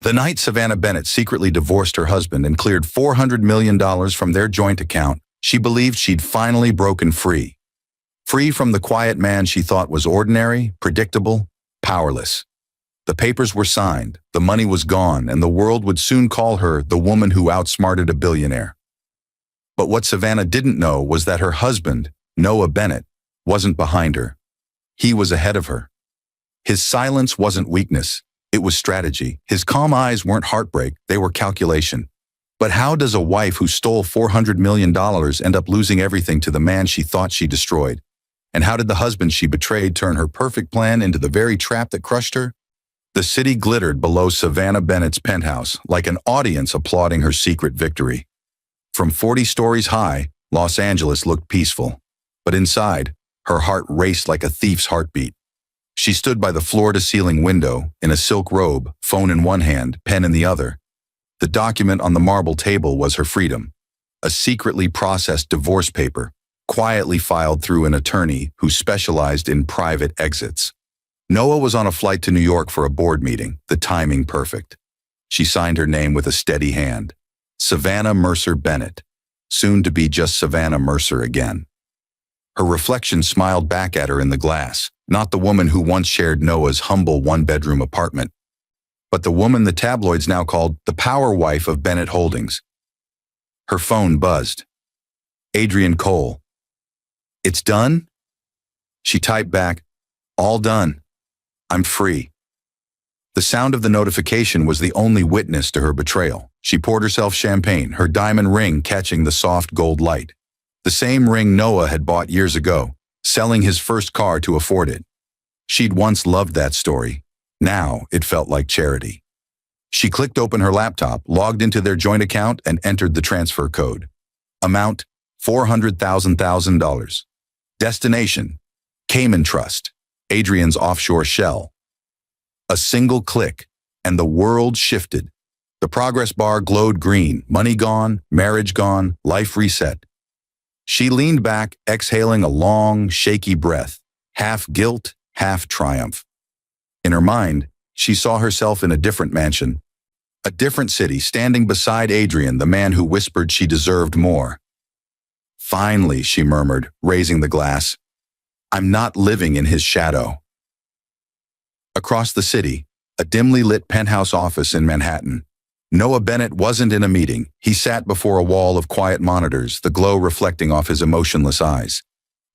The night Savannah Bennett secretly divorced her husband and cleared $400 million from their joint account, she believed she'd finally broken free. Free from the quiet man she thought was ordinary, predictable, powerless. The papers were signed, the money was gone, and the world would soon call her the woman who outsmarted a billionaire. But what Savannah didn't know was that her husband, Noah Bennett, wasn't behind her. He was ahead of her. His silence wasn't weakness. It was strategy. His calm eyes weren't heartbreak, they were calculation. But how does a wife who stole $400 million end up losing everything to the man she thought she destroyed? And how did the husband she betrayed turn her perfect plan into the very trap that crushed her? The city glittered below Savannah Bennett's penthouse, like an audience applauding her secret victory. From 40 stories high, Los Angeles looked peaceful. But inside, her heart raced like a thief's heartbeat. She stood by the floor-to-ceiling window, in a silk robe, phone in one hand, pen in the other. The document on the marble table was her freedom. A secretly processed divorce paper, quietly filed through an attorney who specialized in private exits. Noah was on a flight to New York for a board meeting, the timing perfect. She signed her name with a steady hand. Savannah Mercer Bennett, soon to be just Savannah Mercer again. Her reflection smiled back at her in the glass, not the woman who once shared Noah's humble one-bedroom apartment, but the woman the tabloids now called the power wife of Bennett Holdings. Her phone buzzed. Adrian Cole. "It's done?" She typed back, "All done. I'm free." The sound of the notification was the only witness to her betrayal. She poured herself champagne, her diamond ring catching the soft gold light. The same ring Noah had bought years ago, selling his first car to afford it. She'd once loved that story. Now it felt like charity. She clicked open her laptop, logged into their joint account, and entered the transfer code. Amount, $400,000. Destination, Cayman Trust, Adrian's offshore shell. A single click, and the world shifted. The progress bar glowed green, money gone, marriage gone, life reset. She leaned back, exhaling a long, shaky breath, half guilt, half triumph. In her mind, she saw herself in a different mansion, a different city, standing beside Adrian, the man who whispered she deserved more. "Finally," she murmured, raising the glass. "I'm not living in his shadow." Across the city, a dimly lit penthouse office in Manhattan. Noah Bennett wasn't in a meeting. He sat before a wall of quiet monitors, the glow reflecting off his emotionless eyes.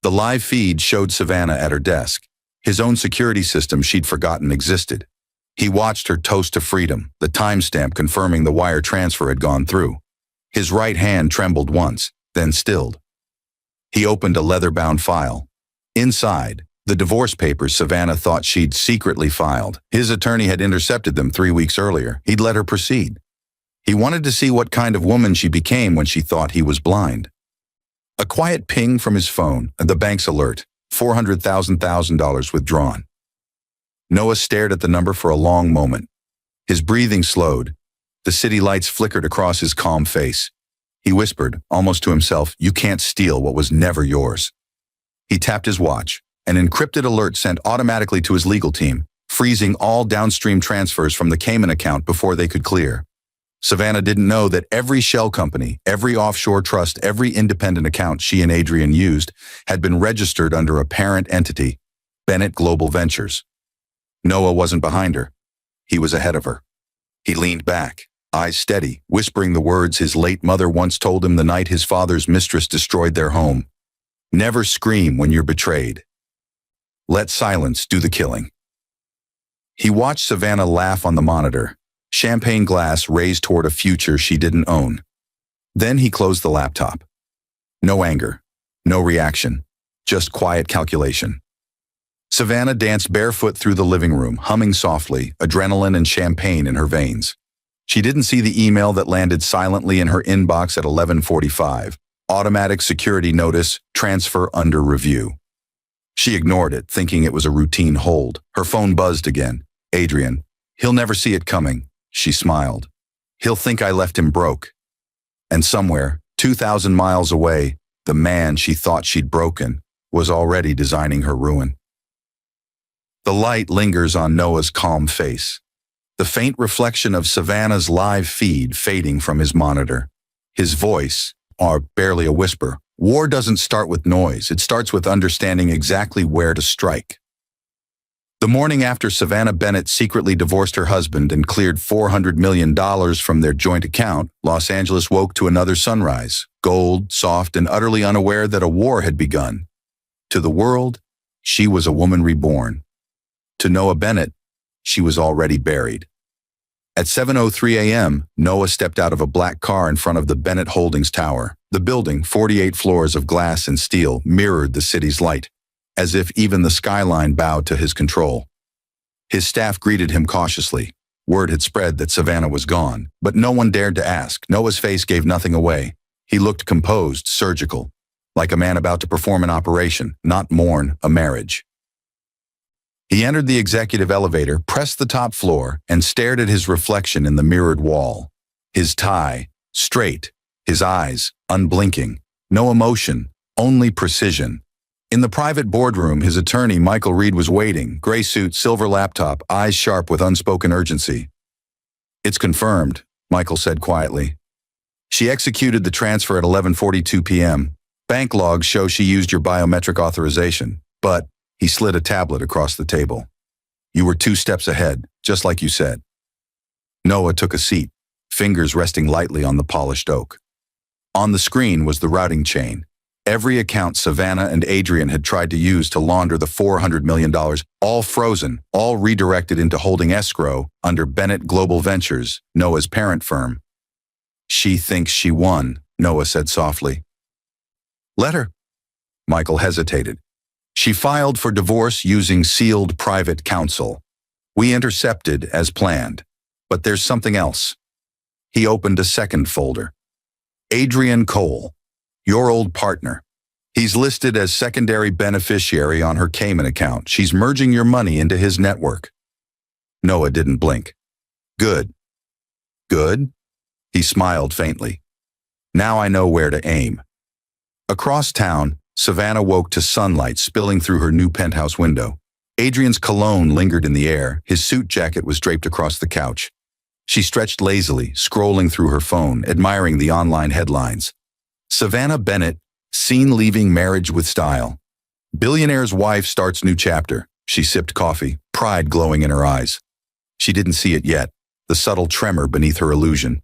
The live feed showed Savannah at her desk. His own security system she'd forgotten existed. He watched her toast to freedom, the timestamp confirming the wire transfer had gone through. His right hand trembled once, then stilled. He opened a leather-bound file. Inside, the divorce papers Savannah thought she'd secretly filed. His attorney had intercepted them 3 weeks earlier. He'd let her proceed. He wanted to see what kind of woman she became when she thought he was blind. A quiet ping from his phone, the bank's alert, $400,000 withdrawn. Noah stared at the number for a long moment. His breathing slowed. The city lights flickered across his calm face. He whispered, almost to himself, "You can't steal what was never yours." He tapped his watch. An encrypted alert sent automatically to his legal team, freezing all downstream transfers from the Cayman account before they could clear. Savannah didn't know that every shell company, every offshore trust, every independent account she and Adrian used had been registered under a parent entity, Bennett Global Ventures. Noah wasn't behind her. He was ahead of her. He leaned back, eyes steady, whispering the words his late mother once told him the night his father's mistress destroyed their home. "Never scream when you're betrayed. Let silence do the killing." He watched Savannah laugh on the monitor, champagne glass raised toward a future she didn't own. Then he closed the laptop. No anger, no reaction, just quiet calculation. Savannah danced barefoot through the living room, humming softly, adrenaline and champagne in her veins. She didn't see the email that landed silently in her inbox at 11:45. Automatic security notice, transfer under review. She ignored it, thinking it was a routine hold. Her phone buzzed again. "Adrian, he'll never see it coming," she smiled. "He'll think I left him broke." And somewhere, 2,000 miles away, the man she thought she'd broken was already designing her ruin. The light lingers on Noah's calm face. the faint reflection of Savannah's live feed fading from his monitor. His voice, or barely a whisper, "War doesn't start with noise, it starts with understanding exactly where to strike." The morning after Savannah Bennett secretly divorced her husband and cleared $400 million from their joint account, Los Angeles woke to another sunrise, gold, soft, and utterly unaware that a war had begun. To the world, she was a woman reborn. To Noah Bennett, she was already buried. At 7:03 a.m., Noah stepped out of a black car in front of the Bennett Holdings Tower. The building, 48 floors of glass and steel, mirrored the city's light, as if even the skyline bowed to his control. His staff greeted him cautiously. Word had spread that Savannah was gone, but no one dared to ask. Noah's face gave nothing away. He looked composed, surgical, like a man about to perform an operation, not mourn a marriage. He entered the executive elevator, pressed the top floor, and stared at his reflection in the mirrored wall. His tie, straight, his eyes, unblinking. No emotion, only precision. In the private boardroom, his attorney, Michael Reed, was waiting, gray suit, silver laptop, eyes sharp with unspoken urgency. "It's confirmed," Michael said quietly. "She executed the transfer at 11:42 p.m. Bank logs show she used your biometric authorization, but..." He slid a tablet across the table. "You were 2 steps ahead, just like you said." Noah took a seat, fingers resting lightly on the polished oak. On the screen was the routing chain. Every account Savannah and Adrian had tried to use to launder the $400 million, all frozen, all redirected into holding escrow under Bennett Global Ventures, Noah's parent firm. "She thinks she won," Noah said softly. "Let her." Michael hesitated. "She filed for divorce using sealed private counsel. We intercepted as planned. But there's something else." He opened a second folder. "Adrian Cole, your old partner. He's listed as secondary beneficiary on her Cayman account. She's merging your money into his network." Noah didn't blink. "Good." "Good?" He smiled faintly. "Now I know where to aim." Across town, Savannah woke to sunlight spilling through her new penthouse window. Adrian's cologne lingered in the air. His suit jacket was draped across the couch. She stretched lazily, scrolling through her phone, admiring the online headlines. Savannah Bennett, seen leaving marriage with style. Billionaire's wife starts new chapter. She sipped coffee, pride glowing in her eyes. She didn't see it yet, the subtle tremor beneath her illusion.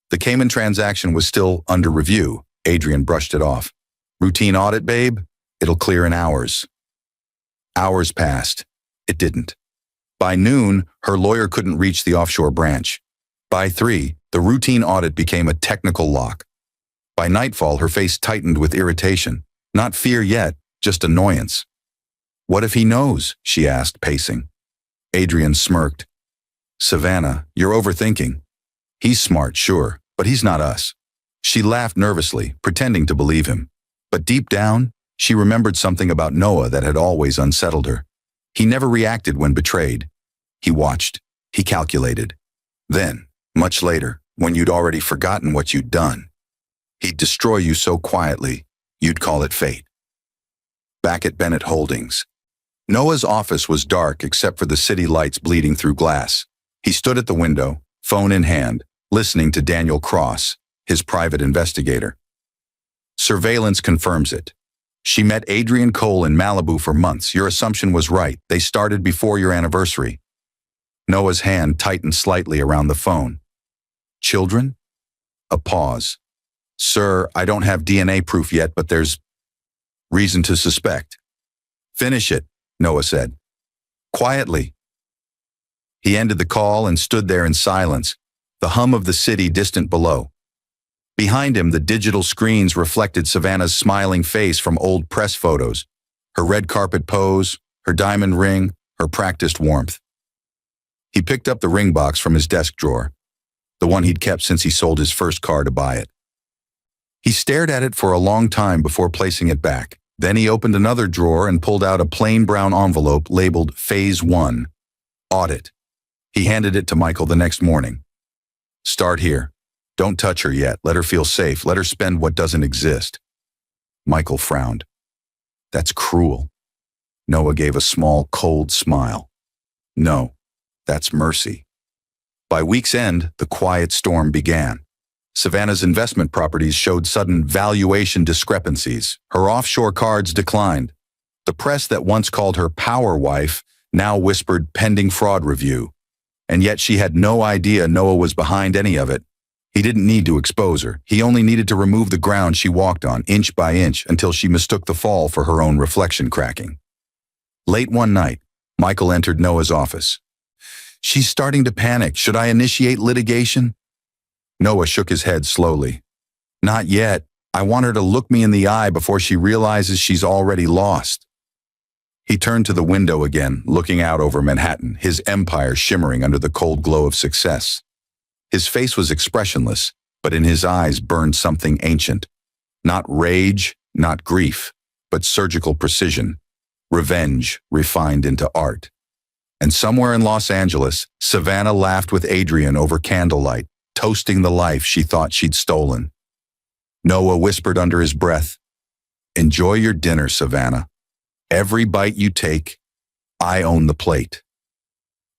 The Cayman transaction was still under review. Adrian brushed it off. "Routine audit, babe? It'll clear in hours." Hours passed. It didn't. By noon, her lawyer couldn't reach the offshore branch. By 3, the routine audit became a technical lock. By nightfall, her face tightened with irritation. Not fear yet, just annoyance. "What if he knows?" she asked, pacing. Adrian smirked. "Savannah, you're overthinking. He's smart, sure, but he's not us." She laughed nervously, pretending to believe him. But deep down, she remembered something about Noah that had always unsettled her. He never reacted when betrayed. He watched. He calculated. Then, much later, when you'd already forgotten what you'd done, he'd destroy you so quietly, you'd call it fate. Back at Bennett Holdings, Noah's office was dark except for the city lights bleeding through glass. He stood at the window, phone in hand, listening to Daniel Cross, his private investigator. "Surveillance confirms it. She met Adrian Cole in Malibu for months. Your assumption was right. They started before your anniversary." Noah's hand tightened slightly around the phone. "Children?" A pause. "Sir, I don't have DNA proof yet, but there's reason to suspect." "Finish it," Noah said. "Quietly." He ended the call and stood there in silence, the hum of the city distant below. Behind him, the digital screens reflected Savannah's smiling face from old press photos, her red carpet pose, her diamond ring, her practiced warmth. He picked up the ring box from his desk drawer, the one he'd kept since he sold his first car to buy it. He stared at it for a long time before placing it back. Then he opened another drawer and pulled out a plain brown envelope labeled Phase 1, Audit. He handed it to Michael the next morning. "Start here. Don't touch her yet. Let her feel safe. Let her spend what doesn't exist." Michael frowned. "That's cruel." Noah gave a small, cold smile. "No, that's mercy." By week's end, the quiet storm began. Savannah's investment properties showed sudden valuation discrepancies. Her offshore cards declined. The press that once called her power wife now whispered pending fraud review. And yet she had no idea Noah was behind any of it. He didn't need to expose her. He only needed to remove the ground she walked on, inch by inch, until she mistook the fall for her own reflection cracking. Late one night, Michael entered Noah's office. "She's starting to panic. Should I initiate litigation?" Noah shook his head slowly. "Not yet. I want her to look me in the eye before she realizes she's already lost." He turned to the window again, looking out over Manhattan, his empire shimmering under the cold glow of success. His face was expressionless, but in his eyes burned something ancient. Not rage, not grief, but surgical precision. Revenge refined into art. And somewhere in Los Angeles, Savannah laughed with Adrian over candlelight, toasting the life she thought she'd stolen. Noah whispered under his breath, "Enjoy your dinner, Savannah. Every bite you take, I own the plate."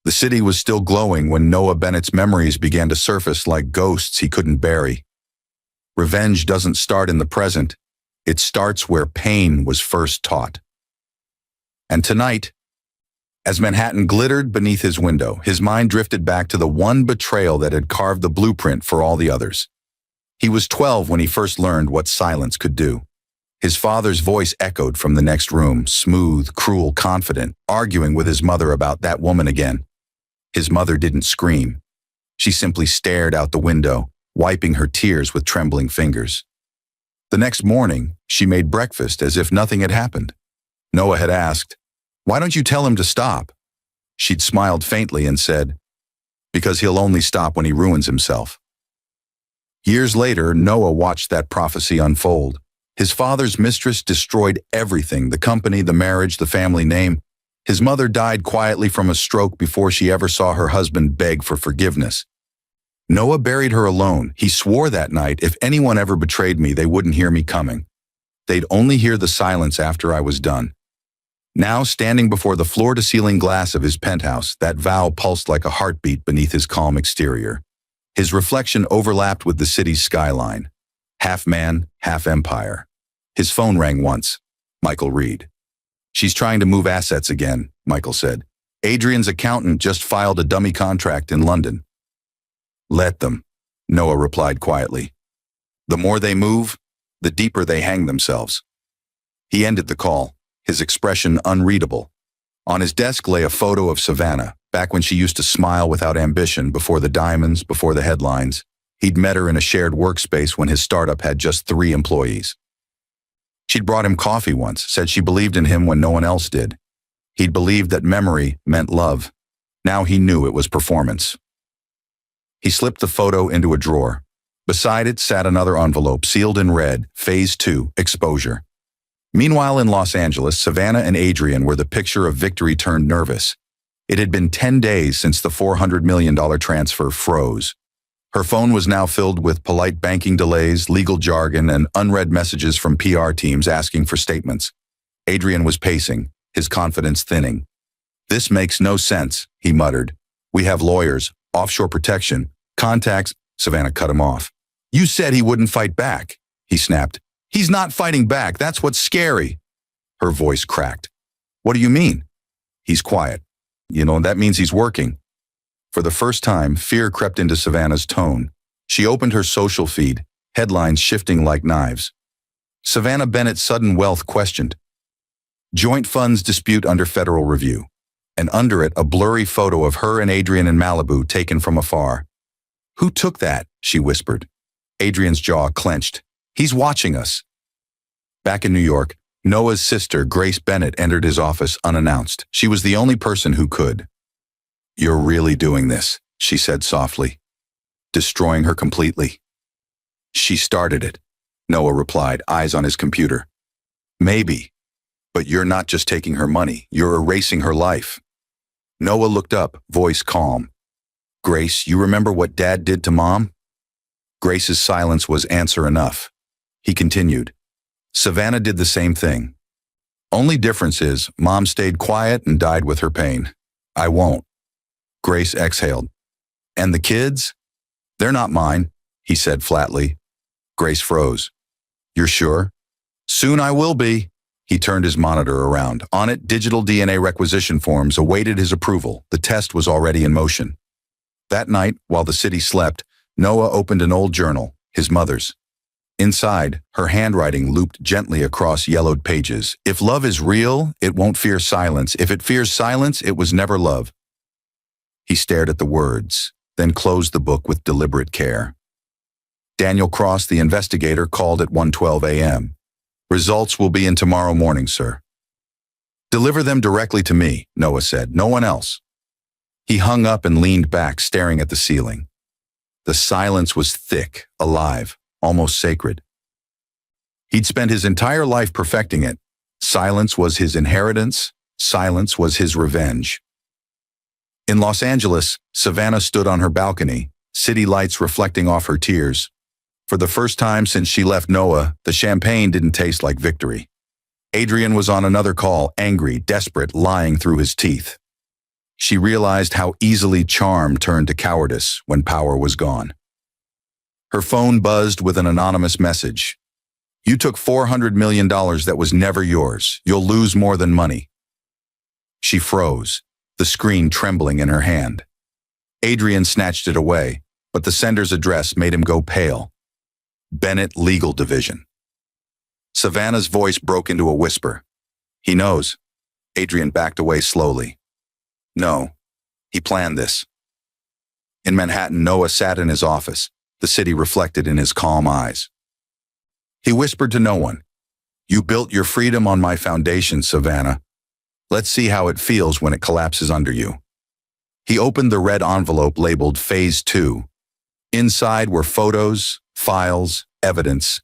The city was still glowing when Noah Bennett's memories began to surface like ghosts he couldn't bury. Revenge doesn't start in the present. It starts where pain was first taught. And tonight, as Manhattan glittered beneath his window, his mind drifted back to the one betrayal that had carved the blueprint for all the others. He was 12 when he first learned what silence could do. His father's voice echoed from the next room, smooth, cruel, confident, arguing with his mother about that woman again. His mother didn't scream. She simply stared out the window, wiping her tears with trembling fingers. The next morning, she made breakfast as if nothing had happened. Noah had asked, "Why don't you tell him to stop?" She'd smiled faintly and said, "Because he'll only stop when he ruins himself." Years later, Noah watched that prophecy unfold. His father's mistress destroyed everything, the company, the marriage, the family name. His mother died quietly from a stroke before she ever saw her husband beg for forgiveness. Noah buried her alone. He swore that night, if anyone ever betrayed me, they wouldn't hear me coming. They'd only hear the silence after I was done. Now, standing before the floor-to-ceiling glass of his penthouse, that vow pulsed like a heartbeat beneath his calm exterior. His reflection overlapped with the city's skyline. Half man, half empire. His phone rang once. Michael Reed. "She's trying to move assets again," Michael said. "Adrian's accountant just filed a dummy contract in London." "Let them," Noah replied quietly. "The more they move, the deeper they hang themselves." He ended the call, his expression unreadable. On his desk lay a photo of Savannah, back when she used to smile without ambition, before the diamonds, before the headlines. He'd met her in a shared workspace when his startup had just 3 employees. She'd brought him coffee once, said she believed in him when no one else did. He'd believed that memory meant love. Now he knew it was performance. He slipped the photo into a drawer. Beside it sat another envelope, sealed in red, Phase 2, exposure. Meanwhile in Los Angeles, Savannah and Adrian were the picture of victory turned nervous. It had been 10 days since the $400 million transfer froze. Her phone was now filled with polite banking delays, legal jargon, and unread messages from PR teams asking for statements. Adrian was pacing, his confidence thinning. "This makes no sense," he muttered. "We have lawyers, offshore protection, contacts." Savannah cut him off. "You said he wouldn't fight back," he snapped. "He's not fighting back. That's what's scary." Her voice cracked. "What do you mean?" "He's quiet. That means he's working." For the first time, fear crept into Savannah's tone. She opened her social feed, headlines shifting like knives. Savannah Bennett's sudden wealth questioned. Joint funds dispute under federal review. And under it, a blurry photo of her and Adrian in Malibu taken from afar. "Who took that?" she whispered. Adrian's jaw clenched. "He's watching us." Back in New York, Noah's sister, Grace Bennett, entered his office unannounced. She was the only person who could. "You're really doing this," she said softly. "Destroying her completely." "She started it," Noah replied, eyes on his computer. "Maybe, but you're not just taking her money, you're erasing her life." Noah looked up, voice calm. "Grace, you remember what Dad did to Mom?" Grace's silence was answer enough. He continued. "Savannah did the same thing. Only difference is, Mom stayed quiet and died with her pain. I won't." Grace exhaled. And the kids? They're not mine, he said flatly. Grace froze. You're sure? Soon I will be. He turned his monitor around. On it, digital DNA requisition forms awaited his approval. The test was already in motion. That night, while the city slept, Noah opened an old journal, his mother's. Inside, her handwriting looped gently across yellowed pages. If love is real, it won't fear silence. If it fears silence, it was never love. He stared at the words, then closed the book with deliberate care. Daniel Cross, the investigator, called at 1:12 a.m. Results will be in tomorrow morning, sir. Deliver them directly to me, Noah said. No one else. He hung up and leaned back, staring at the ceiling. The silence was thick, alive, almost sacred. He'd spent his entire life perfecting it. Silence was his inheritance. Silence was his revenge. In Los Angeles, Savannah stood on her balcony, city lights reflecting off her tears. For the first time since she left Noah, the champagne didn't taste like victory. Adrian was on another call, angry, desperate, lying through his teeth. She realized how easily charm turned to cowardice when power was gone. Her phone buzzed with an anonymous message. You took $400 million that was never yours. You'll lose more than money. She froze, the screen trembling in her hand. Adrian snatched it away, but the sender's address made him go pale. Bennett Legal Division. Savannah's voice broke into a whisper. He knows. Adrian backed away slowly. No, he planned this. In Manhattan, Noah sat in his office, the city reflected in his calm eyes. He whispered to no one. You built your freedom on my foundation, Savannah. Let's see how it feels when it collapses under you. He opened the red envelope labeled Phase 2. Inside were photos, files, evidence.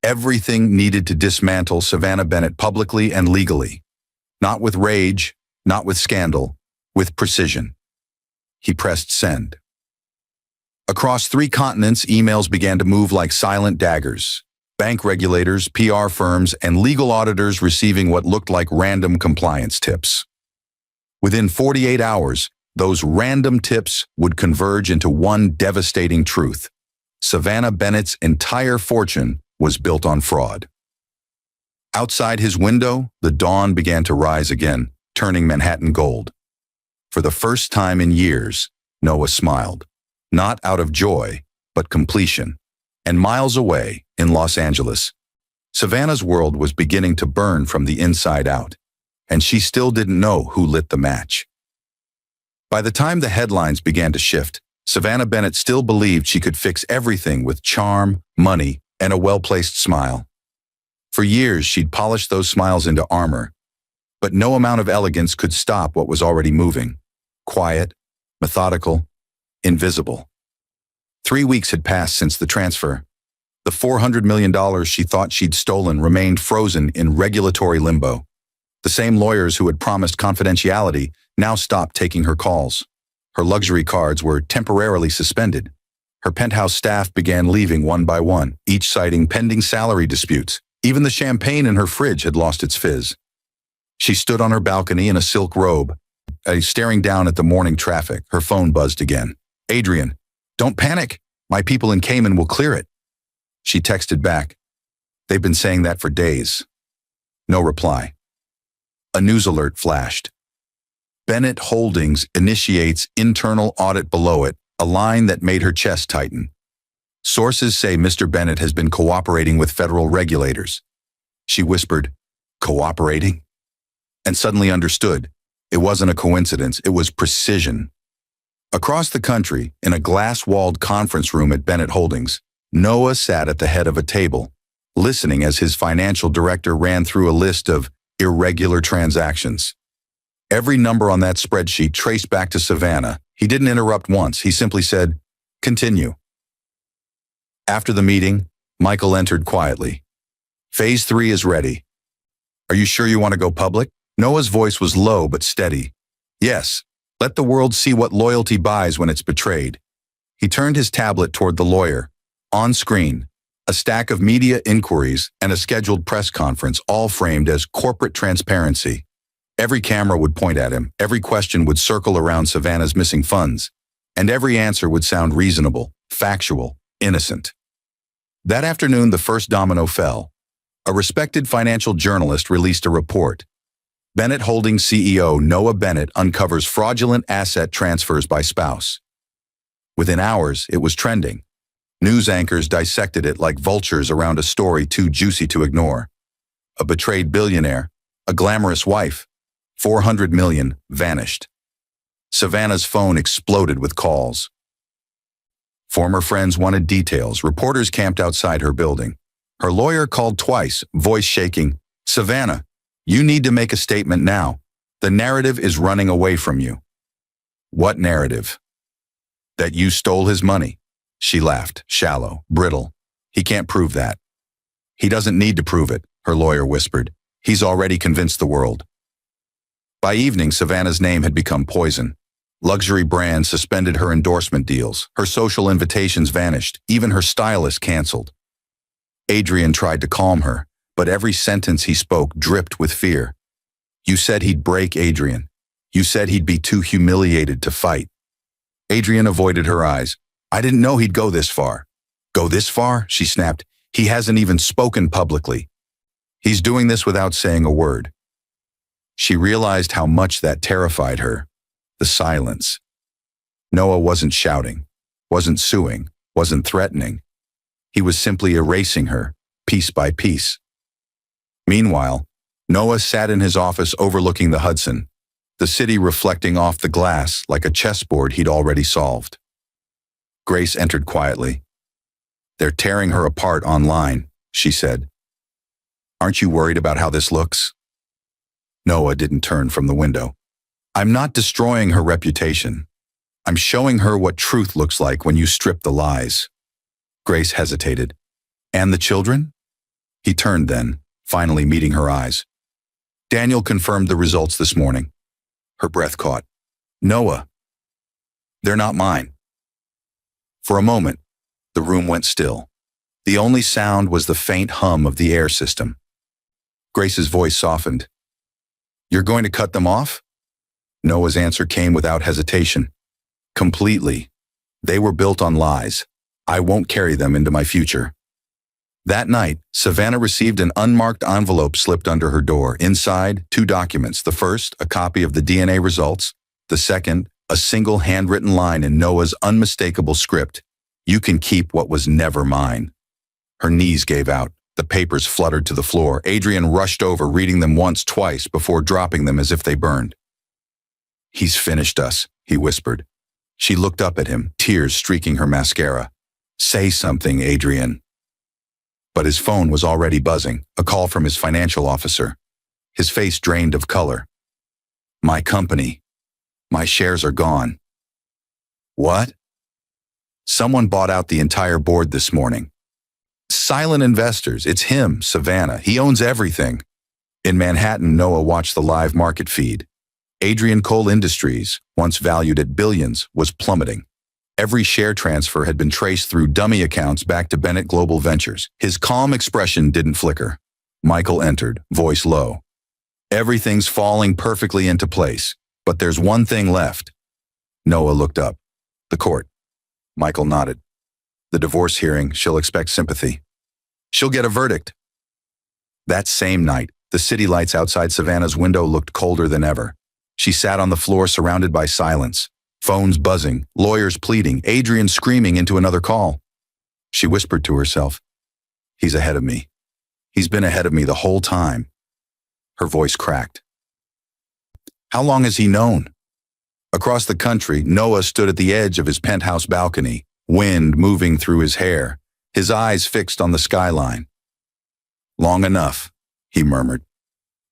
Everything needed to dismantle Savannah Bennett publicly and legally. Not with rage, not with scandal, with precision. He pressed send. Across 3 continents, emails began to move like silent daggers. Bank regulators, PR firms, and legal auditors receiving what looked like random compliance tips. Within 48 hours, those random tips would converge into one devastating truth. Savannah Bennett's entire fortune was built on fraud. Outside his window, the dawn began to rise again, turning Manhattan gold. For the first time in years, Noah smiled, not out of joy, but completion. And miles away, in Los Angeles, Savannah's world was beginning to burn from the inside out, and she still didn't know who lit the match. By the time the headlines began to shift, Savannah Bennett still believed she could fix everything with charm, money, and a well-placed smile. For years, she'd polished those smiles into armor, but no amount of elegance could stop what was already moving. Quiet, methodical, invisible. 3 weeks had passed since the transfer. The $400 million she thought she'd stolen remained frozen in regulatory limbo. The same lawyers who had promised confidentiality now stopped taking her calls. Her luxury cards were temporarily suspended. Her penthouse staff began leaving one by one, each citing pending salary disputes. Even the champagne in her fridge had lost its fizz. She stood on her balcony in a silk robe, staring down at the morning traffic. Her phone buzzed again. Adrian, don't panic. My people in Cayman will clear it. She texted back. They've been saying that for days. No reply. A news alert flashed. Bennett Holdings initiates internal audit below it, a line that made her chest tighten. Sources say Mr. Bennett has been cooperating with federal regulators. She whispered, cooperating? And suddenly understood. It wasn't a coincidence, it was precision. Across the country, in a glass-walled conference room at Bennett Holdings, Noah sat at the head of a table, listening as his financial director ran through a list of irregular transactions. Every number on that spreadsheet traced back to Savannah. He didn't interrupt once. He simply said, continue. After the meeting, Michael entered quietly. Phase 3 is ready. Are you sure you want to go public? Noah's voice was low but steady. Yes, let the world see what loyalty buys when it's betrayed. He turned his tablet toward the lawyer. On screen, a stack of media inquiries and a scheduled press conference, all framed as corporate transparency. Every camera would point at him. Every question would circle around Savannah's missing funds. and every answer would sound reasonable, factual, innocent. That afternoon, the first domino fell. A respected financial journalist released a report. Bennett Holdings CEO Noah Bennett uncovers fraudulent asset transfers by spouse. Within hours, it was trending. News anchors dissected it like vultures around a story too juicy to ignore. A betrayed billionaire, a glamorous wife, 400 million vanished. Savannah's phone exploded with calls. Former friends wanted details. Reporters camped outside her building. Her lawyer called twice, voice shaking. "Savannah, you need to make a statement now. The narrative is running away from you." "What narrative?" "That you stole his money." She laughed, shallow, brittle. "He can't prove that." "He doesn't need to prove it," her lawyer whispered. "He's already convinced the world." By evening, Savannah's name had become poison. Luxury brands suspended her endorsement deals. Her social invitations vanished. Even her stylist canceled. Adrian tried to calm her, but every sentence he spoke dripped with fear. "You said he'd break, Adrian. You said he'd be too humiliated to fight." Adrian avoided her eyes. "I didn't know he'd go this far." "Go this far?" she snapped. "He hasn't even spoken publicly. He's doing this without saying a word." She realized how much that terrified her. The silence. Noah wasn't shouting, wasn't suing, wasn't threatening. He was simply erasing her, piece by piece. Meanwhile, Noah sat in his office overlooking the Hudson, the city reflecting off the glass like a chessboard he'd already solved. Grace entered quietly. "They're tearing her apart online," she said. "Aren't you worried about how this looks?" Noah didn't turn from the window. "I'm not destroying her reputation. I'm showing her what truth looks like when you strip the lies." Grace hesitated. "And the children?" He turned then, finally meeting her eyes. "Daniel confirmed the results this morning." Her breath caught. "Noah, they're not mine." For a moment, the room went still. The only sound was the faint hum of the air system. Grace's voice softened. "You're going to cut them off?" Noah's answer came without hesitation. "Completely. They were built on lies. I won't carry them into my future." That night, Savannah received an unmarked envelope slipped under her door. Inside, 2 documents. The first, a copy of the DNA results. The second, a single handwritten line in Noah's unmistakable script. "You can keep what was never mine." Her knees gave out. The papers fluttered to the floor. Adrian rushed over, reading them once, twice, before dropping them as if they burned. "He's finished us," he whispered. She looked up at him, tears streaking her mascara. "Say something, Adrian." But his phone was already buzzing, a call from his financial officer. His face drained of color. "My company. My shares are gone." "What?" "Someone bought out the entire board this morning. Silent investors. It's him, Savannah. He owns everything." In Manhattan, Noah watched the live market feed. Adrian Cole Industries, once valued at billions, was plummeting. Every share transfer had been traced through dummy accounts back to Bennett Global Ventures. His calm expression didn't flicker. Michael entered, voice low. "Everything's falling perfectly into place, but there's one thing left." Noah looked up. "The court." Michael nodded. "The divorce hearing, she'll expect sympathy. She'll get a verdict." That same night, the city lights outside Savannah's window looked colder than ever. She sat on the floor surrounded by silence. Phones buzzing, lawyers pleading, Adrian screaming into another call. She whispered to herself, "He's ahead of me. He's been ahead of me the whole time." Her voice cracked. How long has he known? Across the country, Noah stood at the edge of his penthouse balcony, wind moving through his hair, his eyes fixed on the skyline. "Long enough," he murmured.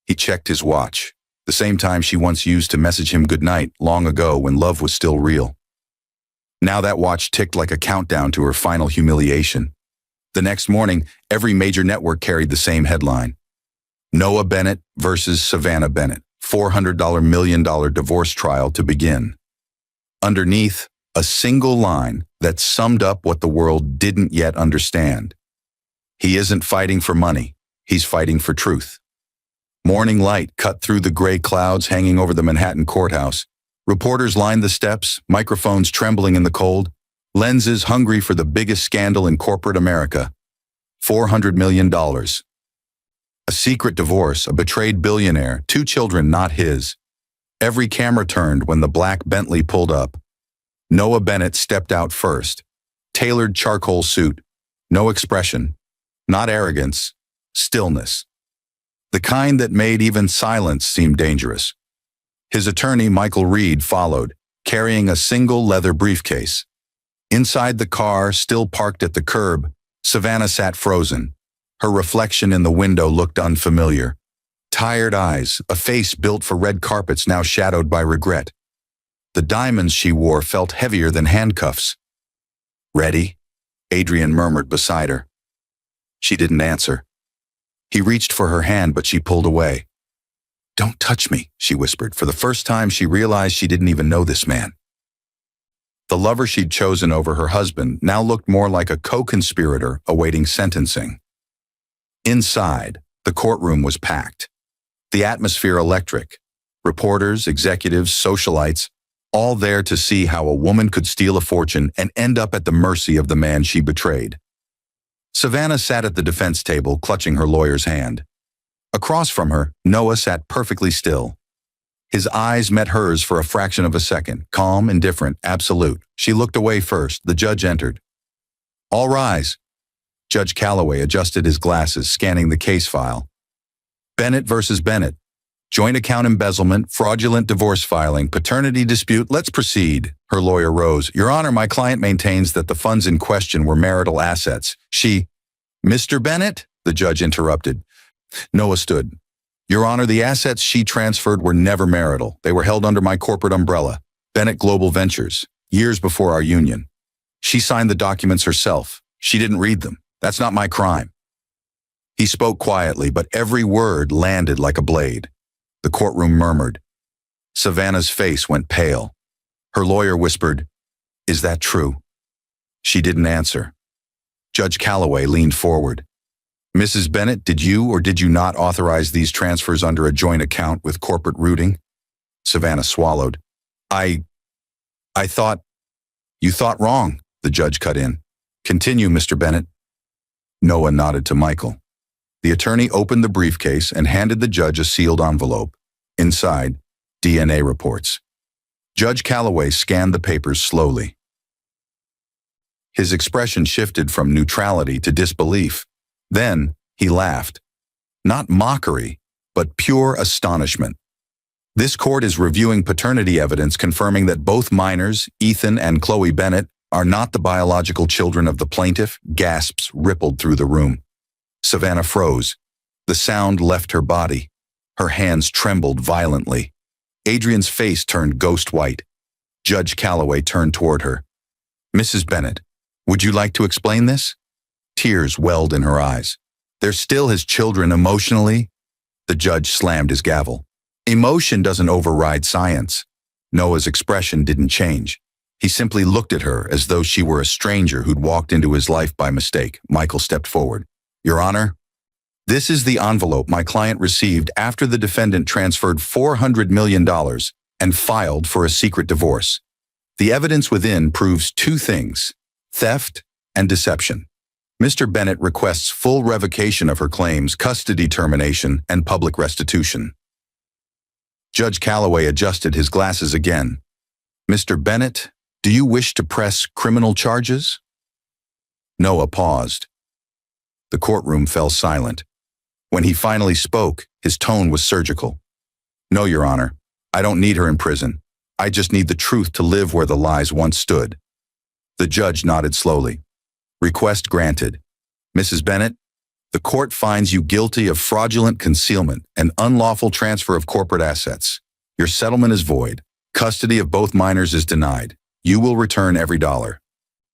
He checked his watch, the same time she once used to message him goodnight long ago when love was still real. Now that watch ticked like a countdown to her final humiliation. The next morning, every major network carried the same headline. Noah Bennett versus Savannah Bennett, $400 million divorce trial to begin. Underneath, a single line that summed up what the world didn't yet understand. He isn't fighting for money, he's fighting for truth. Morning light cut through the gray clouds hanging over the Manhattan courthouse. Reporters lined the steps, microphones trembling in the cold, lenses hungry for the biggest scandal in corporate America. $400 million. A secret divorce, a betrayed billionaire, 2 children not his. Every camera turned when the black Bentley pulled up. Noah Bennett stepped out first. Tailored charcoal suit. No expression. Not arrogance. Stillness. The kind that made even silence seem dangerous. His attorney, Michael Reed, followed, carrying a single leather briefcase. Inside the car, still parked at the curb, Savannah sat frozen. Her reflection in the window looked unfamiliar. Tired eyes, a face built for red carpets now shadowed by regret. The diamonds she wore felt heavier than handcuffs. "Ready?" Adrian murmured beside her. She didn't answer. He reached for her hand, but she pulled away. "Don't touch me," she whispered. For the first time, she realized she didn't even know this man. The lover she'd chosen over her husband now looked more like a co-conspirator awaiting sentencing. Inside, the courtroom was packed. The atmosphere electric. Reporters, executives, socialites, all there to see how a woman could steal a fortune and end up at the mercy of the man she betrayed. Savannah sat at the defense table, clutching her lawyer's hand. Across from her, Noah sat perfectly still. His eyes met hers for a fraction of a second, calm, indifferent, absolute. She looked away first. The judge entered. "All rise." Judge Calloway adjusted his glasses, scanning the case file. Bennett versus Bennett. Joint account embezzlement, fraudulent divorce filing, paternity dispute. Let's proceed. Her lawyer rose. "Your Honor, my client maintains that the funds in question were marital assets. Mr. Bennett?" the judge interrupted. Noah stood. "Your Honor, the assets she transferred were never marital. They were held under my corporate umbrella, Bennett Global Ventures, years before our union. She signed the documents herself. She didn't read them. That's not my crime." He spoke quietly, but every word landed like a blade. The courtroom murmured. Savannah's face went pale. Her lawyer whispered, "Is that true?" She didn't answer. Judge Calloway leaned forward. "Mrs. Bennett, did you or did you not authorize these transfers under a joint account with corporate rooting?" Savannah swallowed. I thought..." "You thought wrong," the judge cut in. "Continue, Mr. Bennett." Noah nodded to Michael. The attorney opened the briefcase and handed the judge a sealed envelope. Inside, DNA reports. Judge Calloway scanned the papers slowly. His expression shifted from neutrality to disbelief. Then, he laughed. Not mockery, but pure astonishment. "This court is reviewing paternity evidence confirming that both minors, Ethan and Chloe Bennett, are not the biological children of the plaintiff." Gasps rippled through the room. Savannah froze. The sound left her body. Her hands trembled violently. Adrian's face turned ghost white. Judge Calloway turned toward her. "Mrs. Bennett, would you like to explain this?" Tears welled in her eyes. "They're still his children emotionally." The judge slammed his gavel. "Emotion doesn't override science." Noah's expression didn't change. He simply looked at her as though she were a stranger who'd walked into his life by mistake. Michael stepped forward. "Your Honor, this is the envelope my client received after the defendant transferred $400 million and filed for a secret divorce. The evidence within proves 2 things: theft and deception. Mr. Bennett requests full revocation of her claims, custody termination, and public restitution." Judge Calloway adjusted his glasses again. "Mr. Bennett, do you wish to press criminal charges?" Noah paused. The courtroom fell silent. When he finally spoke, his tone was surgical. "No, Your Honor, I don't need her in prison. I just need the truth to live where the lies once stood." The judge nodded slowly. "Request granted. Mrs. Bennett, the court finds you guilty of fraudulent concealment and unlawful transfer of corporate assets. Your settlement is void. Custody of both minors is denied. You will return every dollar."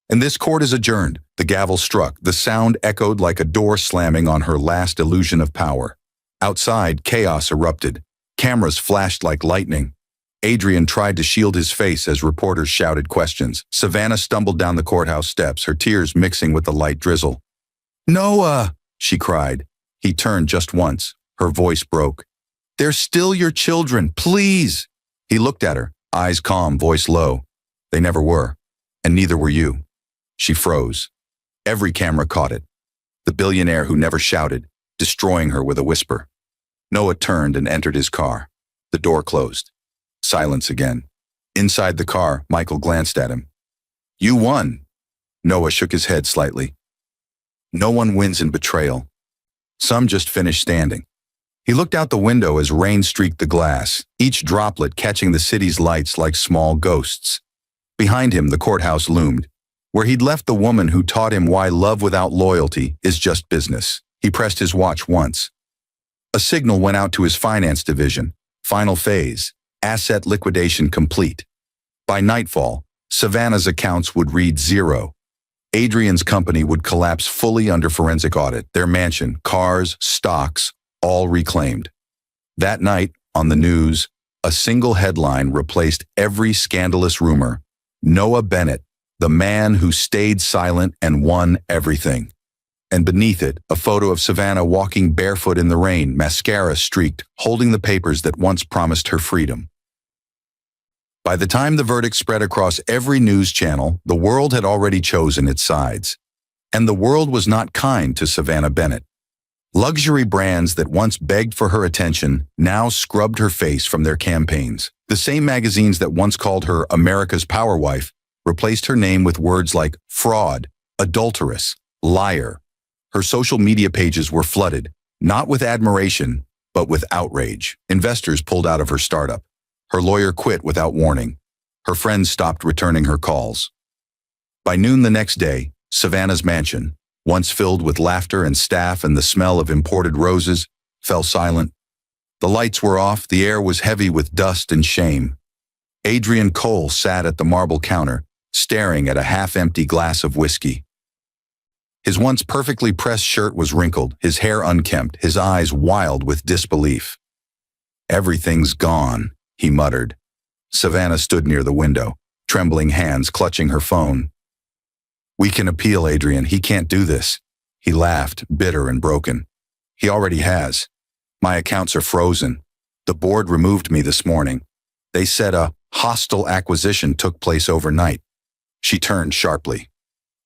And this court is adjourned. The gavel struck. The sound echoed like a door slamming on her last illusion of power. Outside, chaos erupted. Cameras flashed like lightning. Adrian tried to shield his face as reporters shouted questions. Savannah stumbled down the courthouse steps, her tears mixing with the light drizzle. "Noah!" she cried. He turned just once. Her voice broke. "They're still your children, please!" He looked at her. Eyes calm, voice low. They never were. And neither were you. She froze. Every camera caught it. The billionaire who never shouted, destroying her with a whisper. Noah turned and entered his car. The door closed. Silence again. Inside the car, Michael glanced at him. You won. Noah shook his head slightly. No one wins in betrayal. Some just finish standing. He looked out the window as rain streaked the glass, each droplet catching the city's lights like small ghosts. Behind him, the courthouse loomed, where he'd left the woman who taught him why love without loyalty is just business. He pressed his watch once. A signal went out to his finance division. Final phase. Asset liquidation complete. By nightfall, Savannah's accounts would read zero. Adrian's company would collapse fully under forensic audit, their mansion, cars, stocks, all reclaimed. That night, on the news, a single headline replaced every scandalous rumor. Noah Bennett, the man who stayed silent and won everything. And beneath it, a photo of Savannah walking barefoot in the rain, mascara streaked, holding the papers that once promised her freedom. By the time the verdict spread across every news channel, the world had already chosen its sides. And the world was not kind to Savannah Bennett. Luxury brands that once begged for her attention now scrubbed her face from their campaigns. The same magazines that once called her America's power wife replaced her name with words like fraud, adulteress, liar. Her social media pages were flooded, not with admiration, but with outrage. Investors pulled out of her startup. Her lawyer quit without warning. Her friends stopped returning her calls. By noon the next day, Savannah's mansion, once filled with laughter and staff and the smell of imported roses, fell silent. The lights were off, the air was heavy with dust and shame. Adrian Cole sat at the marble counter, staring at a half-empty glass of whiskey. His once perfectly pressed shirt was wrinkled, his hair unkempt, his eyes wild with disbelief. Everything's gone, he muttered. Savannah stood near the window, trembling hands clutching her phone. We can appeal, Adrian. He can't do this. He laughed, bitter and broken. He already has. My accounts are frozen. The board removed me this morning. They said a hostile acquisition took place overnight. She turned sharply.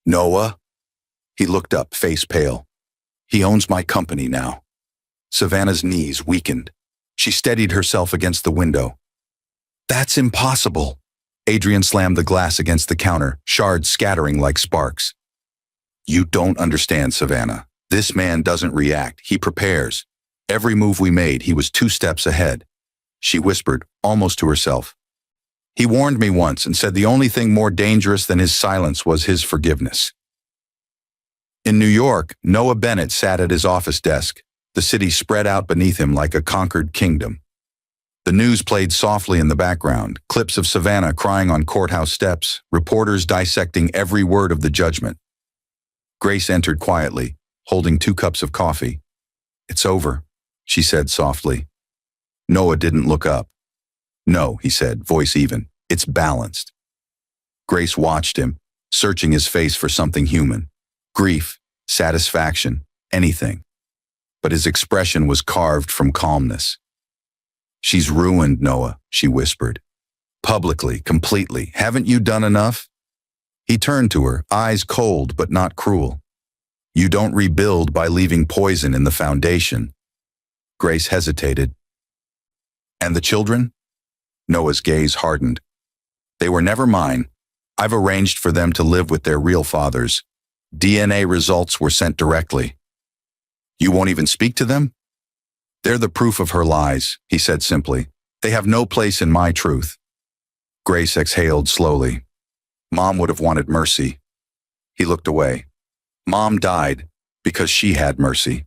Noah? He looked up, face pale. He owns my company now. Savannah's knees weakened. She steadied herself against the window. That's impossible. Adrian slammed the glass against the counter, shards scattering like sparks. You don't understand, Savannah. This man doesn't react. He prepares. Every move we made, he was 2 steps ahead. She whispered, almost to herself. He warned me once and said the only thing more dangerous than his silence was his forgiveness. In New York, Noah Bennett sat at his office desk, the city spread out beneath him like a conquered kingdom. The news played softly in the background, clips of Savannah crying on courthouse steps, reporters dissecting every word of the judgment. Grace entered quietly, holding 2 cups of coffee. It's over, she said softly. Noah didn't look up. No, he said, voice even. It's balanced. Grace watched him, searching his face for something human. Grief, satisfaction, anything. But his expression was carved from calmness. She's ruined, Noah, she whispered. Publicly, completely. Haven't you done enough? He turned to her, eyes cold but not cruel. You don't rebuild by leaving poison in the foundation. Grace hesitated. And the children? Noah's gaze hardened. They were never mine. I've arranged for them to live with their real fathers. DNA results were sent directly. You won't even speak to them? They're the proof of her lies, he said simply. They have no place in my truth. Grace exhaled slowly. Mom would have wanted mercy. He looked away. Mom died because she had mercy.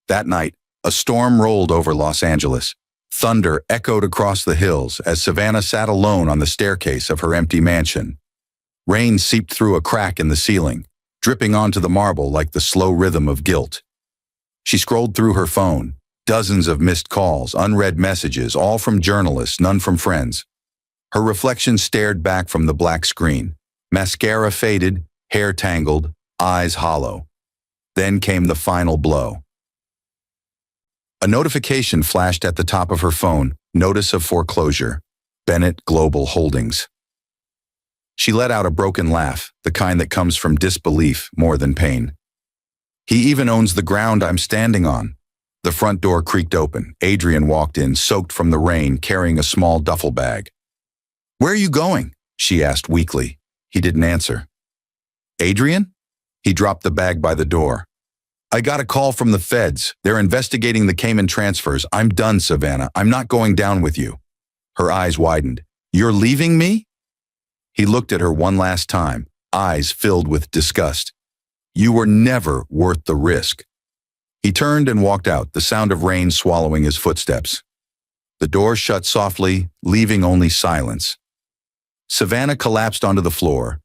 That night, a storm rolled over Los Angeles. Thunder echoed across the hills as Savannah sat alone on the staircase of her empty mansion. Rain seeped through a crack in the ceiling, dripping onto the marble like the slow rhythm of guilt. She scrolled through her phone, dozens of missed calls, unread messages, all from journalists, none from friends. Her reflection stared back from the black screen. Mascara faded, hair tangled, eyes hollow. Then came the final blow. A notification flashed at the top of her phone, notice of foreclosure. Bennett Global Holdings. She let out a broken laugh, the kind that comes from disbelief more than pain. He even owns the ground I'm standing on. The front door creaked open. Adrian walked in, soaked from the rain, carrying a small duffel bag. "Where are you going?" she asked weakly. He didn't answer. "Adrian?" He dropped the bag by the door. "I got a call from the feds. They're investigating the Cayman transfers. I'm done, Savannah. I'm not going down with you." Her eyes widened. "You're leaving me?" He looked at her one last time, eyes filled with disgust. "You were never worth the risk." He turned and walked out, the sound of rain swallowing his footsteps. The door shut softly, leaving only silence. Savannah collapsed onto the floor,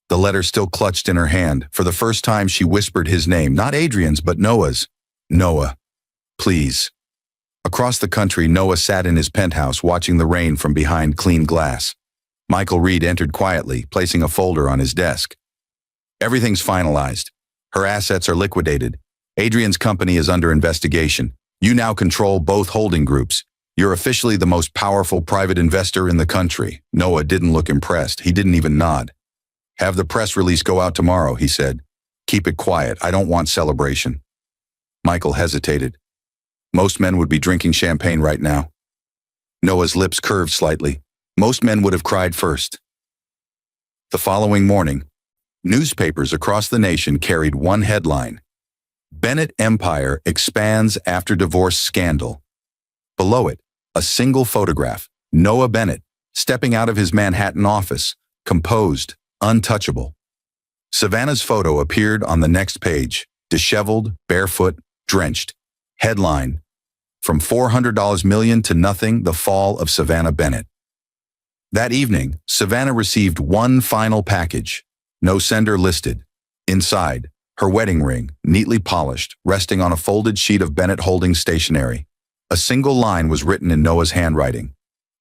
the letter still clutched in her hand. For the first time, she whispered his name, not Adrian's, but Noah's. "Noah, please." Across the country, Noah sat in his penthouse, watching the rain from behind clean glass. Michael Reed entered quietly, placing a folder on his desk. "Everything's finalized. Her assets are liquidated. Adrian's company is under investigation. You now control both holding groups. You're officially the most powerful private investor in the country." Noah didn't look impressed. He didn't even nod. "Have the press release go out tomorrow," he said. "Keep it quiet. I don't want celebration." Michael hesitated. Most men would be drinking champagne right now. Noah's lips curved slightly. Most men would have cried first. The following morning, newspapers across the nation carried one headline: Bennett Empire expands after divorce scandal. Below it, a single photograph, Noah Bennett, stepping out of his Manhattan office, composed, untouchable. Savannah's photo appeared on the next page, disheveled, barefoot, drenched. Headline: From $400 million to nothing, the fall of Savannah Bennett. That evening, Savannah received one final package, no sender listed. Inside, her wedding ring, neatly polished, resting on a folded sheet of Bennett Holdings stationery. A single line was written in Noah's handwriting.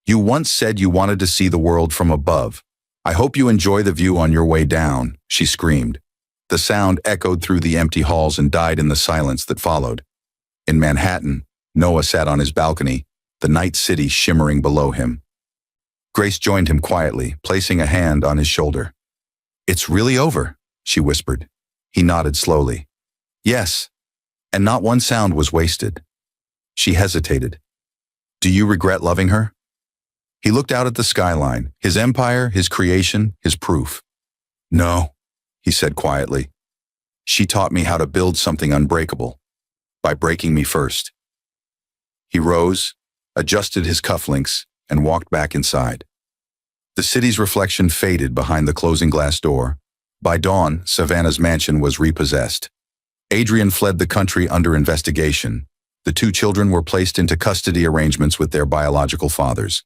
"You once said you wanted to see the world from above. I hope you enjoy the view on your way down," she screamed. The sound echoed through the empty halls and died in the silence that followed. In Manhattan, Noah sat on his balcony, the night city shimmering below him. Grace joined him quietly, placing a hand on his shoulder. "It's really over," she whispered. He nodded slowly. "Yes," and not one sound was wasted. She hesitated. "Do you regret loving her?" He looked out at the skyline, his empire, his creation, his proof. "No," he said quietly. "She taught me how to build something unbreakable, by breaking me first." He rose, adjusted his cufflinks, and walked back inside. The city's reflection faded behind the closing glass door. By dawn, Savannah's mansion was repossessed. Adrian fled the country under investigation. The two children were placed into custody arrangements with their biological fathers.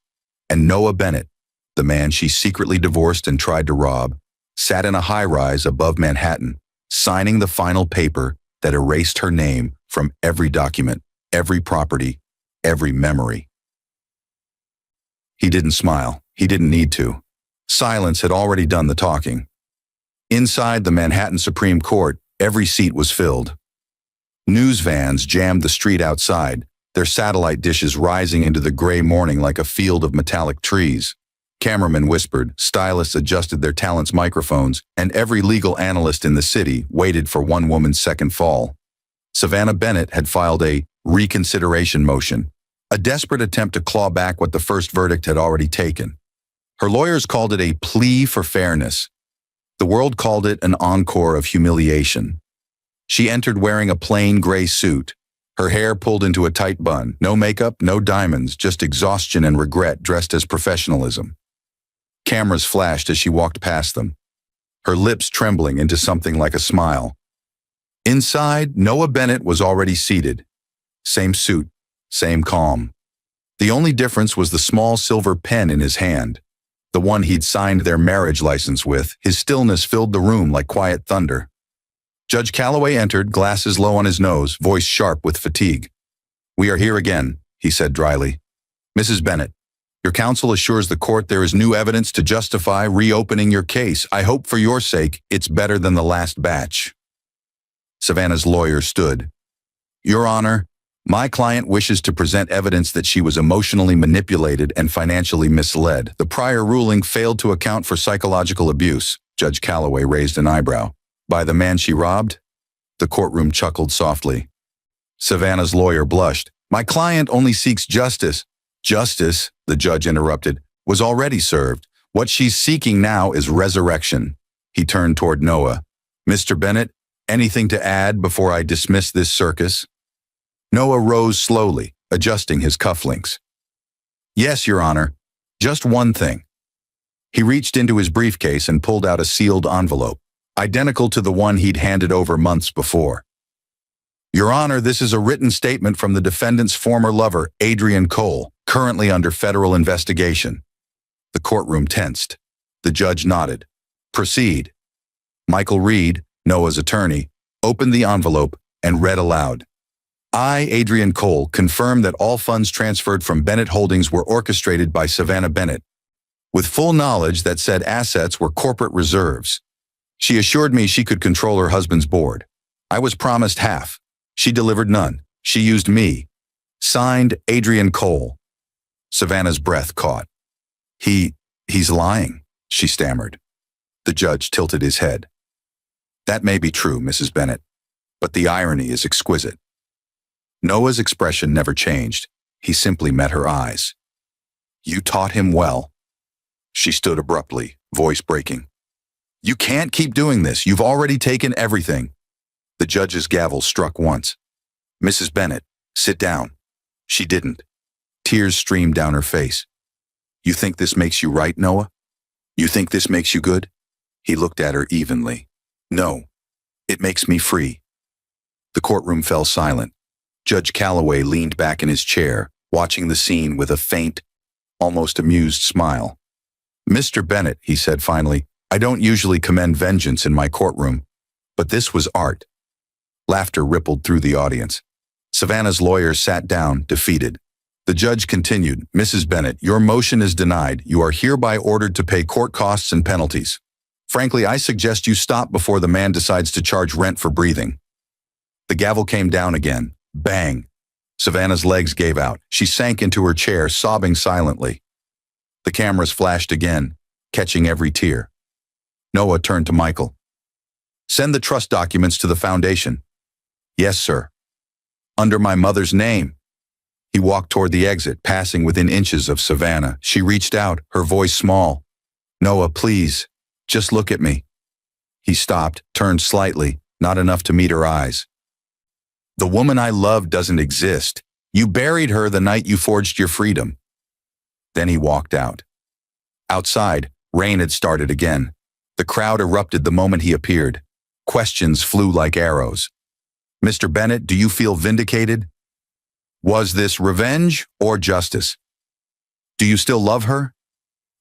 And Noah Bennett, the man she secretly divorced and tried to rob, sat in a high-rise above Manhattan, signing the final paper that erased her name from every document, every property, every memory. He didn't smile. He didn't need to. Silence had already done the talking. Inside the Manhattan Supreme Court, every seat was filled. News vans jammed the street outside, their satellite dishes rising into the gray morning like a field of metallic trees. Cameramen whispered, stylists adjusted their talents' microphones, and every legal analyst in the city waited for one woman's second fall. Savannah Bennett had filed a reconsideration motion, a desperate attempt to claw back what the first verdict had already taken. Her lawyers called it a plea for fairness. The world called it an encore of humiliation. She entered wearing a plain gray suit, her hair pulled into a tight bun, no makeup, no diamonds, just exhaustion and regret dressed as professionalism. Cameras flashed as she walked past them, her lips trembling into something like a smile. Inside, Noah Bennett was already seated. Same suit, same calm. The only difference was the small silver pen in his hand, the one he'd signed their marriage license with. His stillness filled the room like quiet thunder. Judge Calloway entered, glasses low on his nose, voice sharp with fatigue. "We are here again," he said dryly. "Mrs. Bennett, your counsel assures the court there is new evidence to justify reopening your case. I hope for your sake it's better than the last batch." Savannah's lawyer stood. "Your Honor, My client wishes to present evidence that she was emotionally manipulated and financially misled. The prior ruling failed to account for psychological abuse. Judge Calloway raised an eyebrow. By the man she robbed? The courtroom chuckled softly. Savannah's lawyer blushed. My client only seeks justice. Justice, the judge interrupted, was already served. What she's seeking now is resurrection. He turned toward Noah. Mr. Bennett, anything to add before I dismiss this circus? Noah rose slowly, adjusting his cufflinks. Yes, Your Honor. Just one thing. He reached into his briefcase and pulled out a sealed envelope, identical to the one he'd handed over months before. Your Honor, this is a written statement from the defendant's former lover, Adrian Cole, currently under federal investigation. The courtroom tensed. The judge nodded. Proceed. Michael Reed, Noah's attorney, opened the envelope and read aloud. I, Adrian Cole, confirm that all funds transferred from Bennett Holdings were orchestrated by Savannah Bennett, with full knowledge that said assets were corporate reserves. She assured me she could control her husband's board. I was promised half. She delivered none. She used me. Signed, Adrian Cole. Savannah's breath caught. He's lying, she stammered. The judge tilted his head. That may be true, Mrs. Bennett, but the irony is exquisite. Noah's expression never changed. He simply met her eyes. You taught him well. She stood abruptly, voice breaking. You can't keep doing this. You've already taken everything. The judge's gavel struck once. Mrs. Bennett, sit down. She didn't. Tears streamed down her face. You think this makes you right, Noah? You think this makes you good? He looked at her evenly. No, it makes me free. The courtroom fell silent. Judge Calloway leaned back in his chair, watching the scene with a faint, almost amused smile. Mr. Bennett, he said finally, I don't usually commend vengeance in my courtroom, but this was art. Laughter rippled through the audience. Savannah's lawyer sat down, defeated. The judge continued, Mrs. Bennett, your motion is denied. You are hereby ordered to pay court costs and penalties. Frankly, I suggest you stop before the man decides to charge rent for breathing. The gavel came down again. Bang! Savannah's legs gave out. She sank into her chair, sobbing silently. The cameras flashed again, catching every tear. Noah turned to Michael. Send the trust documents to the foundation. Yes, sir. Under my mother's name. He walked toward the exit, passing within inches of Savannah. She reached out, her voice small. Noah, please, just look at me. He stopped, turned slightly, not enough to meet her eyes. The woman I love doesn't exist. You buried her the night you forged your freedom. Then he walked out. Outside, rain had started again. The crowd erupted the moment he appeared. Questions flew like arrows. Mr. Bennett, do you feel vindicated? Was this revenge or justice? Do you still love her?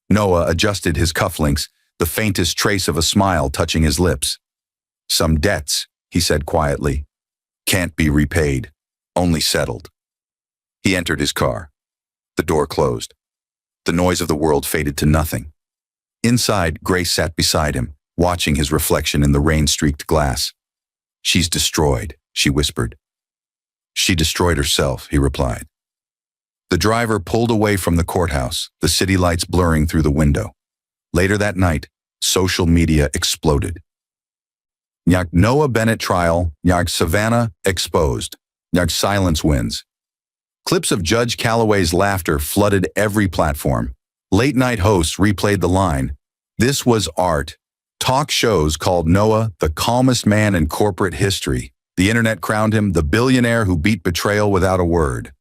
Noah adjusted his cufflinks, the faintest trace of a smile touching his lips. Some debts, he said quietly, can't be repaid, only settled. He entered his car. The door closed. The noise of the world faded to nothing. Inside, Grace sat beside him, watching his reflection in the rain-streaked glass. She's destroyed, she whispered. She destroyed herself, he replied. The driver pulled away from the courthouse, the city lights blurring through the window. Later that night, social media exploded. Nyag Noah Bennett trial, Nyag Savannah exposed, Nyag silence wins. Clips of Judge Calloway's laughter flooded every platform. Late-night hosts replayed the line, "This was art." Talk shows called Noah the calmest man in corporate history. The internet crowned him the billionaire who beat betrayal without a word.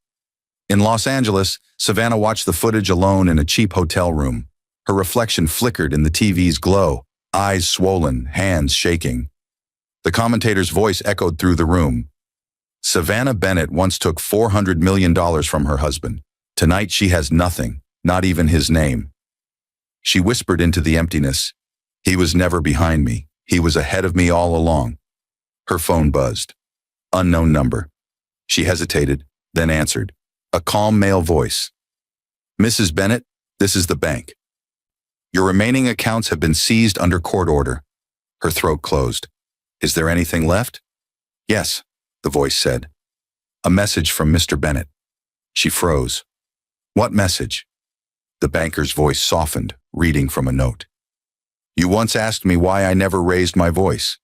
In Los Angeles, Savannah watched the footage alone in a cheap hotel room. Her reflection flickered in the TV's glow, eyes swollen, hands shaking. The commentator's voice echoed through the room. Savannah Bennett once took $400 million from her husband. Tonight she has nothing, not even his name. She whispered into the emptiness. He was never behind me. He was ahead of me all along. Her phone buzzed. Unknown number. She hesitated, then answered. A calm male voice. Mrs. Bennett, this is the bank. Your remaining accounts have been seized under court order. Her throat closed. Is there anything left? Yes, the voice said. A message from Mr. Bennett. She froze. What message? The banker's voice softened, reading from a note. You once asked me why I never raised my voice.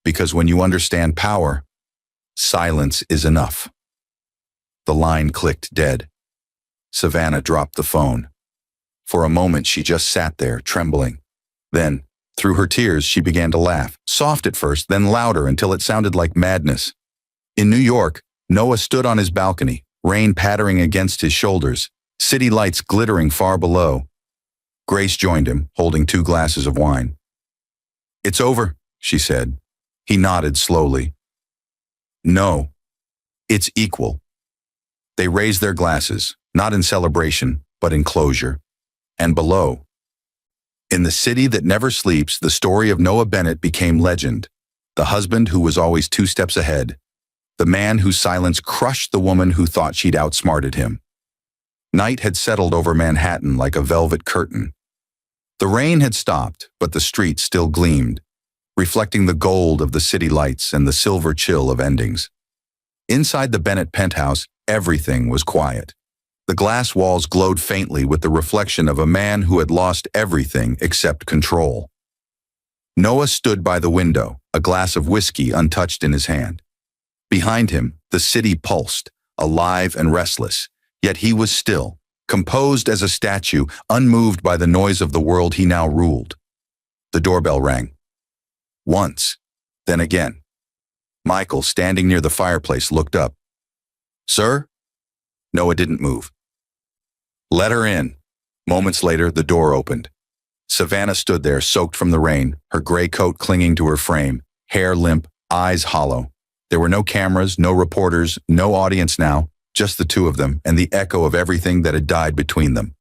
Because when you understand power, silence is enough. The line clicked dead. Savannah dropped the phone. For a moment, she just sat there, trembling. Then, through her tears, she began to laugh, soft at first, then louder until it sounded like madness. In New York, Noah stood on his balcony, rain pattering against his shoulders, city lights glittering far below. Grace joined him, holding 2 glasses of wine. It's over, she said. He nodded slowly. No, it's equal. They raised their glasses, not in celebration, but in closure. And below, in the city that never sleeps, the story of Noah Bennett became legend. The husband who was always 2 steps ahead. The man whose silence crushed the woman who thought she'd outsmarted him. Night had settled over Manhattan like a velvet curtain. The rain had stopped, but the streets still gleamed, reflecting the gold of the city lights and the silver chill of endings. Inside the Bennett penthouse, everything was quiet. The glass walls glowed faintly with the reflection of a man who had lost everything except control. Noah stood by the window, a glass of whiskey untouched in his hand. Behind him, the city pulsed, alive and restless, yet he was still, composed as a statue, unmoved by the noise of the world he now ruled. The doorbell rang. Once, then again. Michael, standing near the fireplace, looked up. Sir? Noah didn't move. Let her in. Moments later, the door opened. Savannah stood there, soaked from the rain, her gray coat clinging to her frame, hair limp, eyes hollow. There were no cameras, no reporters, no audience now, just the 2 of them and the echo of everything that had died between them.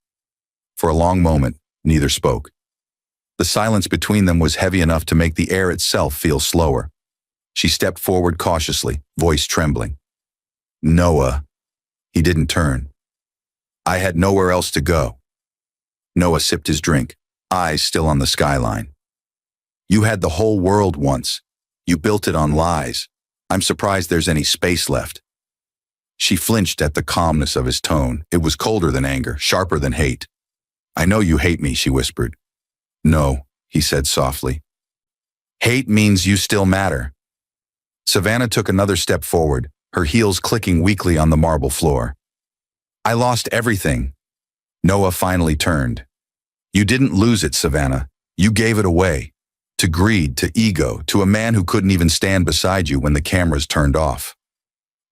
For a long moment, neither spoke. The silence between them was heavy enough to make the air itself feel slower. She stepped forward cautiously, voice trembling. Noah. He didn't turn. I had nowhere else to go. Noah sipped his drink, eyes still on the skyline. You had the whole world once. You built it on lies. I'm surprised there's any space left. She flinched at the calmness of his tone. It was colder than anger, sharper than hate. I know you hate me, she whispered. No, he said softly. Hate means you still matter. Savannah took another step forward, her heels clicking weakly on the marble floor. I lost everything. Noah finally turned. You didn't lose it, Savannah. You gave it away. To greed, to ego, to a man who couldn't even stand beside you when the cameras turned off.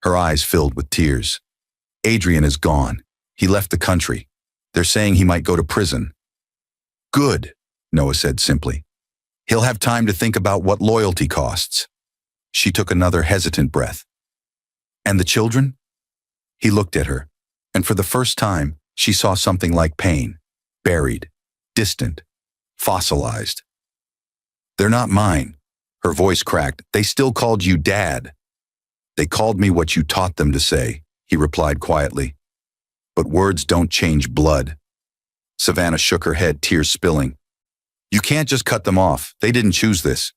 Her eyes filled with tears. Adrian is gone. He left the country. They're saying he might go to prison. Good, Noah said simply. He'll have time to think about what loyalty costs. She took another hesitant breath. And the children? He looked at her, and for the first time, she saw something like pain, buried, distant, fossilized. They're not mine. Her voice cracked. They still called you Dad. They called me what you taught them to say, he replied quietly. But words don't change blood. Savannah shook her head, tears spilling. You can't just cut them off. They didn't choose this.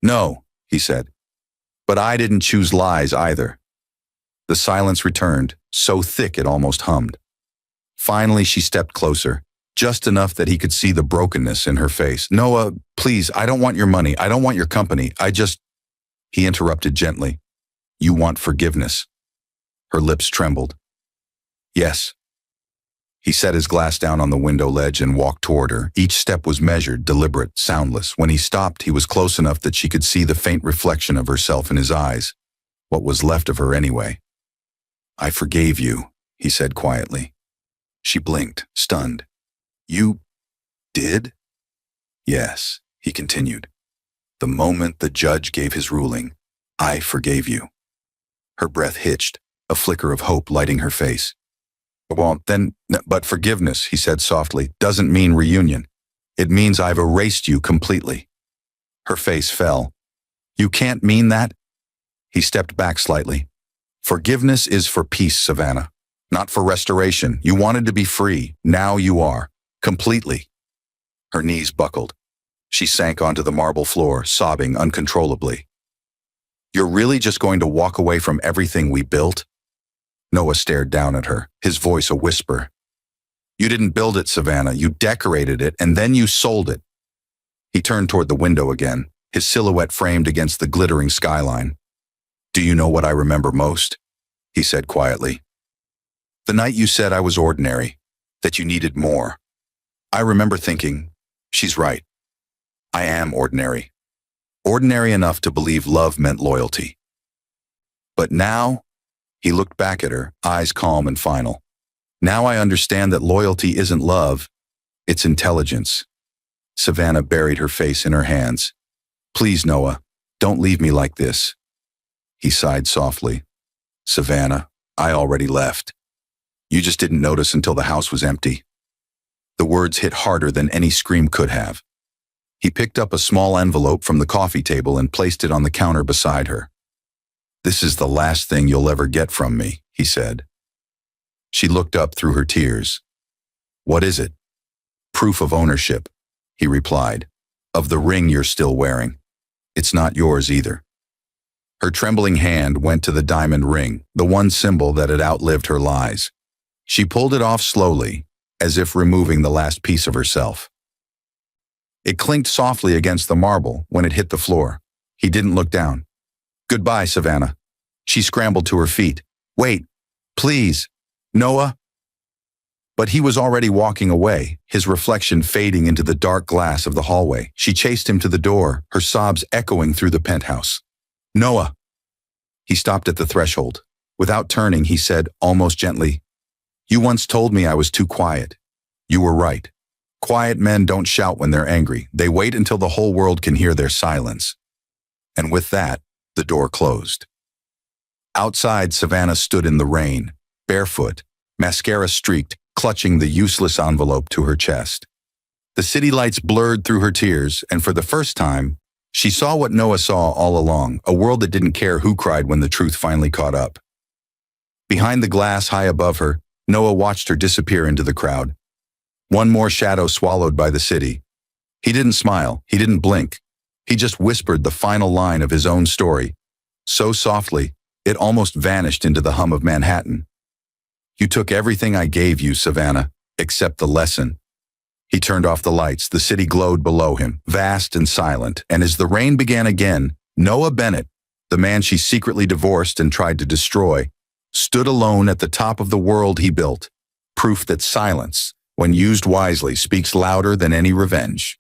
No, he said. But I didn't choose lies either. The silence returned, so thick it almost hummed. Finally, she stepped closer, just enough that he could see the brokenness in her face. Noah, please, I don't want your money. I don't want your company. He interrupted gently. You want forgiveness. Her lips trembled. Yes. He set his glass down on the window ledge and walked toward her. Each step was measured, deliberate, soundless. When he stopped, he was close enough that she could see the faint reflection of herself in his eyes. What was left of her anyway. I forgave you, he said quietly. She blinked, stunned. You did? Yes, he continued. The moment the judge gave his ruling, I forgave you. Her breath hitched, a flicker of hope lighting her face. But forgiveness, he said softly, doesn't mean reunion. It means I've erased you completely. Her face fell. You can't mean that? He stepped back slightly. Forgiveness is for peace, Savannah, not for restoration. You wanted to be free. Now you are. Completely. Her knees buckled. She sank onto the marble floor, sobbing uncontrollably. You're really just going to walk away from everything we built? Noah stared down at her, his voice a whisper. You didn't build it, Savannah. You decorated it, and then you sold it. He turned toward the window again, his silhouette framed against the glittering skyline. Do you know what I remember most? He said quietly. The night you said I was ordinary, that you needed more. I remember thinking, she's right. I am ordinary. Ordinary enough to believe love meant loyalty. But now, he looked back at her, eyes calm and final. Now I understand that loyalty isn't love, it's intelligence. Savannah buried her face in her hands. Please, Noah, don't leave me like this. He sighed softly. Savannah, I already left. You just didn't notice until the house was empty. The words hit harder than any scream could have. He picked up a small envelope from the coffee table and placed it on the counter beside her. This is the last thing you'll ever get from me, he said. She looked up through her tears. What is it? Proof of ownership, he replied, of the ring you're still wearing. It's not yours either. Her trembling hand went to the diamond ring, the one symbol that had outlived her lies. She pulled it off slowly, as if removing the last piece of herself. It clinked softly against the marble when it hit the floor. He didn't look down. Goodbye, Savannah. She scrambled to her feet. Wait, please, Noah. But he was already walking away, his reflection fading into the dark glass of the hallway. She chased him to the door, her sobs echoing through the penthouse. Noah. He stopped at the threshold. Without turning, he said, almost gently, You once told me I was too quiet. You were right. Quiet men don't shout when they're angry. They wait until the whole world can hear their silence. And with that, the door closed. Outside, Savannah stood in the rain, barefoot, mascara streaked, clutching the useless envelope to her chest. The city lights blurred through her tears, and for the first time, she saw what Noah saw all along, a world that didn't care who cried when the truth finally caught up. Behind the glass high above her, Noah watched her disappear into the crowd. One more shadow swallowed by the city. He didn't smile, he didn't blink. He just whispered the final line of his own story, so softly, it almost vanished into the hum of Manhattan. You took everything I gave you, Savannah, except the lesson. He turned off the lights. The city glowed below him, vast and silent, and as the rain began again, Noah Bennett, the man she secretly divorced and tried to destroy, stood alone at the top of the world he built, proof that silence, when used wisely, speaks louder than any revenge.